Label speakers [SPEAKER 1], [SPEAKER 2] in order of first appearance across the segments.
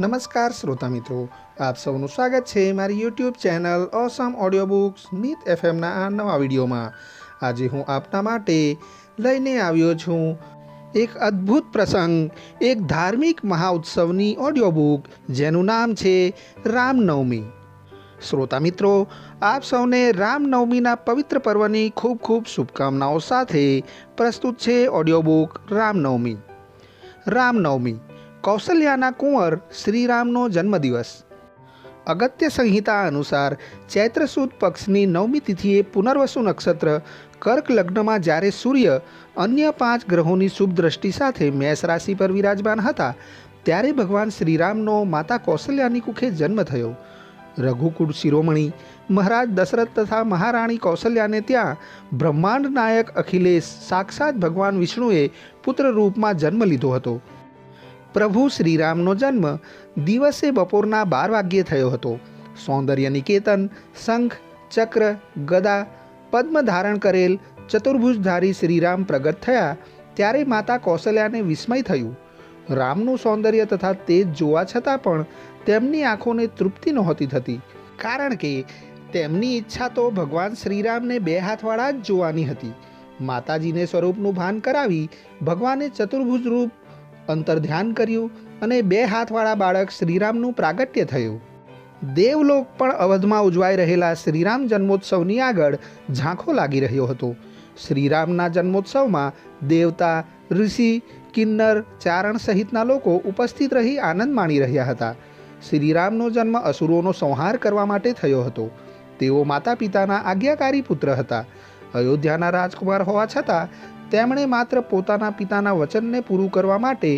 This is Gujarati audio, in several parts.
[SPEAKER 1] નમસ્કાર શ્રોતા મિત્રો, આપ સૌનું સ્વાગત છે મારી YouTube channel awesome audio books Mit એફએમના આ નવા વિડીયોમાં। આજે હું આપના માટે લઈને આવ્યો છું એક અદ્ભુત પ્રસંગ, એક ધાર્મિક મહાઉત્સવની ઓડિયો બુક જેનું નામ છે રામનવમી। શ્રોતા મિત્રો, આપ સૌને રામનવમીના પવિત્ર પર્વની ખૂબ ખૂબ શુભકામનાઓ સાથે પ્રસ્તુત છે ઓડિયો બુક રામનવમી। રામનવમી કૌશલ્યાના કુંવર શ્રીરામનો જન્મદિવસ। અગત્ય સંહિતા અનુસાર ચૈત્ર સુદ પક્ષની નવમી તિથિએ પુનર્વસુ નક્ષત્ર કર્ક લગ્નમાં જ્યારે સૂર્ય અન્ય 5 ગ્રહોની શુભ દ્રષ્ટિ સાથે મેષ રાશિ પર વિરાજમાન હતા ત્યારે ભગવાન શ્રીરામનો માતા કૌશલ્યાની કુખે જન્મ થયો। રઘુકુળ શિરોમણી મહારાજ દશરથ તથા મહારાણી કૌશલ્યાને ત્યાં બ્રહ્માંડ નાયક અખિલેશ સાક્ષાત ભગવાન વિષ્ણુએ પુત્ર રૂપમાં જન્મ લીધો હતો। પ્રભુ શ્રીરામનો જન્મ દિવસે બપોરના 12 વાગ્યે થયો હતો। સૌંદર્ય નિકેતન શંખ ચક્ર ગદા પદ્મ ધારણ કરેલ ચતુર્ભુજધારી શ્રીરામ પ્રગટ થયા ત્યારે માતા કૌશલ્યાને વિસ્મય થયું। રામનું સૌંદર્ય તથા તેજ જોવા છતાં પણ તેમની આંખોને તૃપ્તિ નહોતી થતી, કારણ કે તેમની ઈચ્છા તો ભગવાન શ્રીરામને 2 હાથવાળા જ જોવાની હતી। માતાજીને સ્વરૂપનું ભાન કરાવી ભગવાને ચતુર્ભુજ રૂપ અંતર ધ્યાન કર્યું અને 2 હાથવાળા બાળક શ્રીરામનું પ્રાગટ્ય થયું। દેવલોક પણ અવધમાં ઉજવાઈ રહેલા શ્રીરામ જન્મોત્સવની આગળ ઝાંખો લાગી રહ્યો હતો। શ્રીરામના જન્મોત્સવમાં દેવતા, ઋષિ, કિન્નર, ચારણ સહિતના લોકો ઉપસ્થિત રહી આનંદ માણી રહ્યા હતા। શ્રીરામનો જન્મ અસુરોનો સંહાર કરવા માટે થયો હતો। તેઓ માતા પિતાના આજ્ઞાકારી પુત્ર હતા। અયોધ્યાના રાજકુમાર હોવા છતાં તેમણે માત્ર પોતાના પિતાના વચનને પૂરું કરવા માટે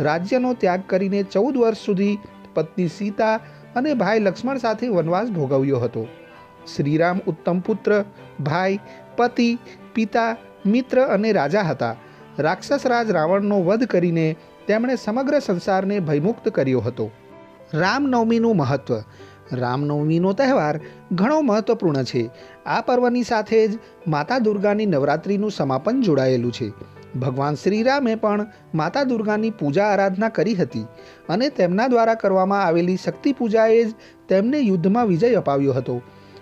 [SPEAKER 1] રાજ્યનો ત્યાગ કરીને 14 વર્ષ સુધી પત્ની સીતા અને ભાઈ લક્ષ્મણ સાથે વનવાસ ભોગવ્યો હતો। શ્રીરામ ઉત્તમ પુત્ર, ભાઈ, પતિ, પિતા, મિત્ર અને રાજા હતા। રાક્ષસ રાજ રાવણનો વધ કરીને તેમણે સમગ્ર સંસારને ભયમુક્ત કર્યો હતો। રામનવમીનું મહત્વ। રામનવમીનો તહેવાર ઘણો મહત્વપૂર્ણ છે। આ પર્વની સાથે જ માતા દુર્ગાની નવરાત્રિનું સમાપન જોડાયેલું છે। ભગવાન શ્રીરામે પણ માતા દુર્ગાની પૂજા આરાધના કરી હતી અને તેમના દ્વારા કરવામાં આવેલી શક્તિ પૂજાએ જ તેમને યુદ્ધમાં વિજય અપાવ્યો હતો।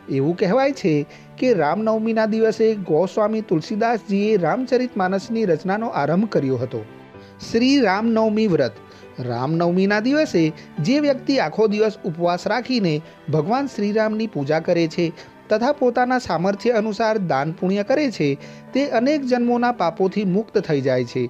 [SPEAKER 1] એવું કહેવાય છે કે રામનવમીના દિવસે ગોસ્વામી તુલસીદાસજીએ રામચરિતમાનસની રચનાનો આરંભ કર્યો હતો। શ્રી રામનવમી વ્રત। રામનવમીના દિવસે જે વ્યક્તિ આખો દિવસ ઉપવાસ રાખીને ભગવાન શ્રીરામની પૂજા કરે છે તથા પોતાના સામર્થ્ય અનુસાર દાન પુણ્ય કરે છે તે અનેક જન્મોના પાપોથી મુક્ત થઈ જાય છે।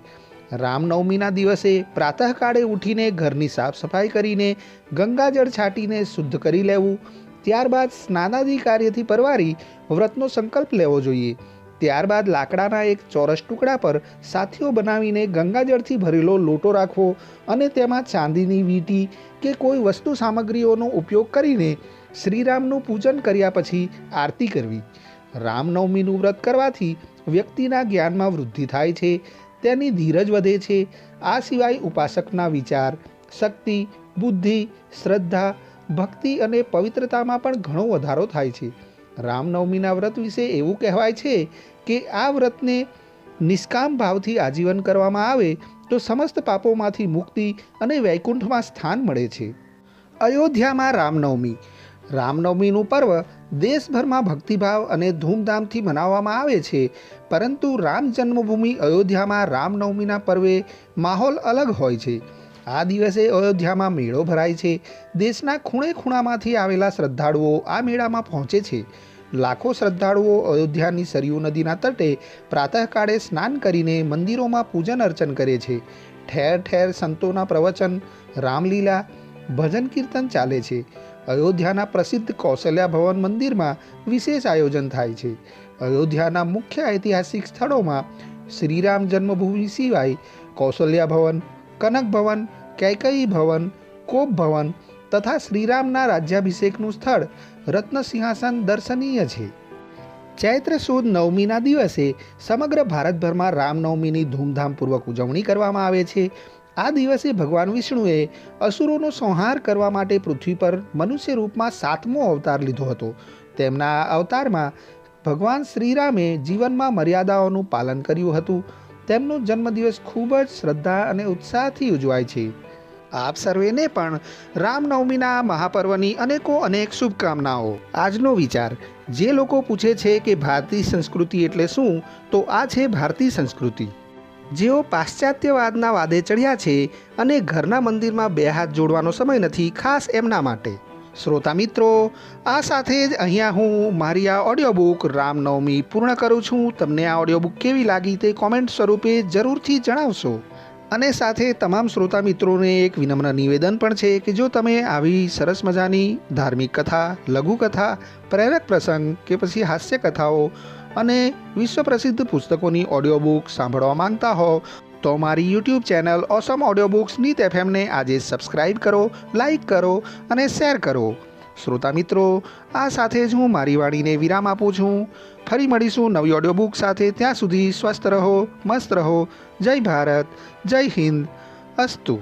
[SPEAKER 1] રામનવમીના દિવસે પ્રાતઃકાળે ઉઠીને ઘરની સાફ સફાઈ કરીને ગંગાજળ છાંટીને શુદ્ધ કરી લેવું, ત્યારબાદ સ્નાનાદિ કાર્યથી પરવારી વ્રતનો સંકલ્પ લેવો જોઈએ। ત્યારબાદ લાકડાના એક ચોરસ ટુકડા પર સાથીઓ બનાવીને ગંગાજળથી ભરેલો લોટો રાખવો અને તેમાં ચાંદીની વીંટી કે કોઈ વસ્તુ સામગ્રીઓનો ઉપયોગ કરીને શ્રીરામનું પૂજન કર્યા પછી આરતી કરવી। રામનવમીનું વ્રત કરવાથી વ્યક્તિના જ્ઞાનમાં વૃદ્ધિ થાય છે, તેની ધીરજ વધે છે। આ સિવાય ઉપાસકના વિચાર, શક્તિ, બુદ્ધિ, શ્રદ્ધા, ભક્તિ અને પવિત્રતામાં પણ ઘણો વધારો થાય છે। રામનવમીના વ્રત વિશે એવું કહેવાય છે કે આ વ્રતને નિષ્કામ ભાવથી આજીવન કરવામાં આવે તો સમસ્ત પાપોમાંથી મુક્તિ અને વૈકુંઠમાં સ્થાન મળે છે। અયોધ્યામાં રામનવમી। રામનવમીનું પર્વ દેશભરમાં ભક્તિભાવ અને ધૂમધામથી મનાવવામાં આવે છે, પરંતુ રામ જન્મભૂમિ અયોધ્યામાં રામનવમીના પર્વે માહોલ અલગ હોય છે। આ દિવસે અયોધ્યામાં મેળો ભરાય છે। દેશના ખૂણે ખૂણામાંથી આવેલા શ્રદ્ધાળુઓ આ મેળામાં પહોંચે છે। લાખો શ્રદ્ધાળુઓ અયોધ્યાની સરયૂ નદીના તટે પ્રાતઃકાળે સ્નાન કરીને મંદિરોમાં પૂજન અર્ચન કરે છે। ઠેર ઠેર સંતોના પ્રવચન, રામલીલા, ભજન કીર્તન ચાલે છે। અયોધ્યાના પ્રસિદ્ધ કૌશલ્યા ભવન મંદિરમાં વિશેષ આયોજન થાય છે। અયોધ્યાના મુખ્ય ઐતિહાસિક સ્થળોમાં શ્રીરામ જન્મભૂમિ સિવાય કૌશલ્યા ભવન, કનક ભવન, કૈકેયી ભવન, કોપ ભવન તથા શ્રીરામના રાજ્યાભિષેકનું સ્થળ રત્ન સિંહાસન દર્શનીય છે। ચૈત્ર સુદ નવમીના દિવસે સમગ્ર ભારતભરમાં રામનવમીની ધૂમધામપૂર્વક ઉજવણી કરવામાં આવે છે। આ દિવસે ભગવાન વિષ્ણુએ અસુરોનો સંહાર કરવા માટે પૃથ્વી પર મનુષ્ય રૂપમાં 7મો અવતાર લીધો હતો। તેમના આ અવતારમાં ભગવાન શ્રીરામે જીવનમાં મર્યાદાઓનું પાલન કર્યું હતું। તેમનો જન્મદિવસ ખૂબ જ શ્રદ્ધા અને ઉત્સાહથી ઉજવાય છે। આપ સર્વેને પણ રામનવમીના મહાપર્વની અનેક શુભકામનાઓ। આજનો વિચાર, જે લોકો પૂછે છે કે ભારતીય સંસ્કૃતિ એટલે શું, તો આ છે ભારતીય સંસ્કૃતિ। જેઓ પાશ્ચાત્યવાદના વાદે ચડ્યા છે અને ઘરના મંદિરમાં બે હાથ જોડવાનો સમય નથી, ખાસ એમના માટે। શ્રોતા મિત્રો, આ સાથે જ અહીંયા હું મારી આ ઓડિયો બુક રામનવમી પૂર્ણ કરું છું। તમને આ ઓડિયો બુક કેવી લાગી તે કોમેન્ટ સ્વરૂપે જરૂરથી જણાવશો। અને સાથે તમામ શ્રોતા મિત્રોને એક વિનમ્ર નિવેદન પણ છે કે જો તમે આવી સરસ મજાની ધાર્મિક કથા, લઘુકથા, પ્રેરક પ્રસંગ કે પછી હાસ્ય કથાઓ અને વિશ્વ પ્રસિદ્ધ પુસ્તકોની ઓડિયો બુક સાંભળવા માંગતા હો તો મારી YouTube channel awesome audio books Neet એફએમને આજે સબસ્ક્રાઈબ કરો, લાઈક કરો અને શેર કરો। શ્રોતા મિત્રો, આ સાથે જ હું મારી વાણીને વિરામ આપું છું। ફરી મળીશું નવી ઓડિયો બુક સાથે। ત્યાં સુધી સ્વસ્થ રહો, મસ્ત રહો। જય ભારત, જય હિન્દ, અસ્તુ।